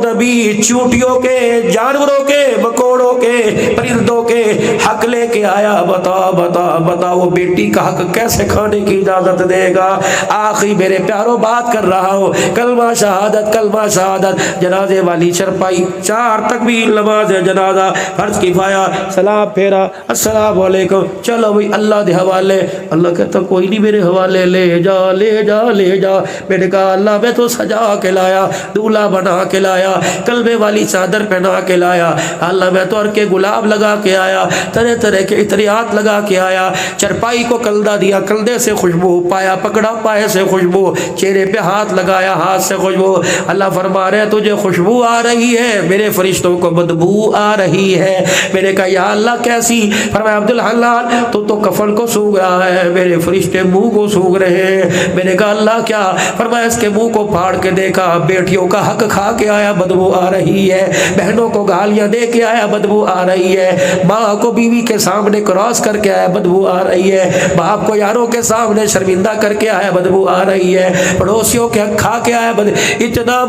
نبی چیونٹیوں کے، جانوروں کے، مکوڑوں کے، پرندوں کے حق لے کے آیا، بتا بتا بتا وہ بیٹی کا حق کیسے کھانے کی اجازت دے گا؟ آخری میرے پیاروں بات کر رہا ہوں، کلمہ شہادت، کلمہ شہادت، جنازے والی چرپائی، 4 تکبیر، نماز جنازہ، فرض کفایہ، سلام پھیرا، السلام علیکم، چلو بھائی اللہ دے حوالے۔ اللہ کہتا کوئی نہیں، میرے حوالے لے جا لے جا لے جا۔ میں نے کہا اللہ میں میں تو سجا کے لایا, دولہا بنا کے لایا, کلبے والی چادر پہنا کے لایا, اللہ میں تو کے گلاب لگا کے آیا, طرح طرح کے عطریات لگا کے آیا, چرپائی کو کلدہ دیا, کلدے سے خوشبو, پایا پکڑا پائے سے خوشبو, چہرے پہ ہاتھ لگایا ہاتھ سے خوشبو. اللہ فرما رہے تجھے خوشبو آ رہی ہے, میرے فرشتوں کو بدبو آ رہی ہے. میں نے کہا یا اللہ کیسی؟ فرمایا عبدالحنان تو کفن کو سونگ رہا ہے, میرے فرشتے منہ کو سونگ رہے ہیں. میں نے کہا اللہ کیا؟ فرمایا اس کے منہ کو پھاڑ کے دیکھا, بیٹیوں کا حق کھا کے آیا, بدبو آ رہی ہے, بہنوں کو گالیاں دے کے آیا, بدبو آ رہی ہے, ماں کو بیوی کے سامنے کراس کر کے آیا, بدبو آ رہی ہے, باپ کو یاروں کے سامنے شرمندہ کر کے آیا, بدبو آ رہی ہے, پڑوسیوں کے حق کھا کے آیا, اتنا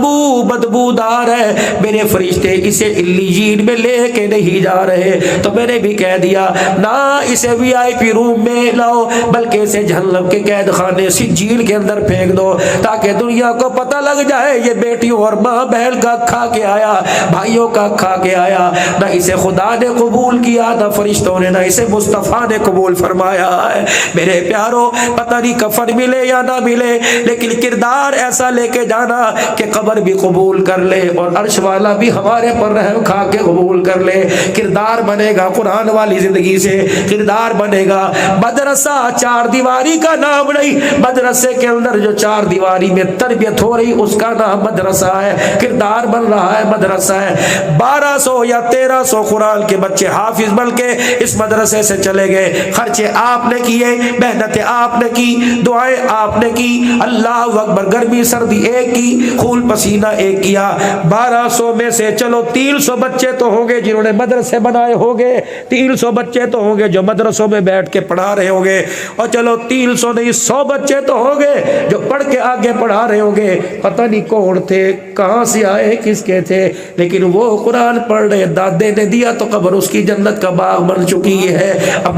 بدبو دار ہے. میرے فرشتے اسے علیین میں لے کے نہیں جا رہے, تو میں نے بھی کہہ دیا نہ اسے وی آئی پی روم میں لاؤ, بلکہ اسے جہنم کے قید خانے سجیل کے اندر پھینک دو, تاکہ دنیا کو پتہ لگ جائے یہ بیٹیوں اور ماں بہن کا کھا کے آیا, بھائیوں کا کھا کے آیا. نہ اسے خدا نے قبول کیا, نہ فرشتوں نے, نہ اسے مصطفیٰ نے قبول فرمایا ہے. میرے پیاروں پتہ نہیں کفن ملے یا نہ ملے, لیکن کردار ایسا لے کے جانا کہ قبر بھی قبول کر لے اور عرش والا بھی ہمارے پر رحم کھا کے قبول کر لے. کردار بنے گا قرآن والی زندگی سے, کردار بنے گا. مدرسہ چار دیواری کا نام نہیں, مدرسے کے اندر جو چار دیواری میں تربیت ہو رہی اس کا نام مدرسہ ہے, کردار بن رہا ہے, مدرسہ ہے. 1200 یا 1300 قرآن کے بچے حافظ بن کے اس مدرسے سے چلے گئے. خرچے آپ نے کیے, محنتیں آپ نے کی, دعائیں آپ نے کی, اللہ اکبر, گرمی سردی ایک کی, خون پسینہ ایک کیا. 1200 میں سے چلو 300 بچے تو ہوں گے جنہوں نے مدرسے بنائے ہوں گے, 300 بچے تو ہوں گے جو مدرسوں میں بیٹھ کے پڑھا رہے ہوں گے, اور چلو 300 نہیں 100 بچے تو ہوں گے جو پڑھ کے آگے پڑھا رہے ہوں گے. پتہ نہیں کون تھے, کہاں سے آئے, کس کے تھے, لیکن وہ قرآن پڑھ رہے, دادے نے دیا تو قبر اس کی جنت کا باغ بن چکی ہے. اب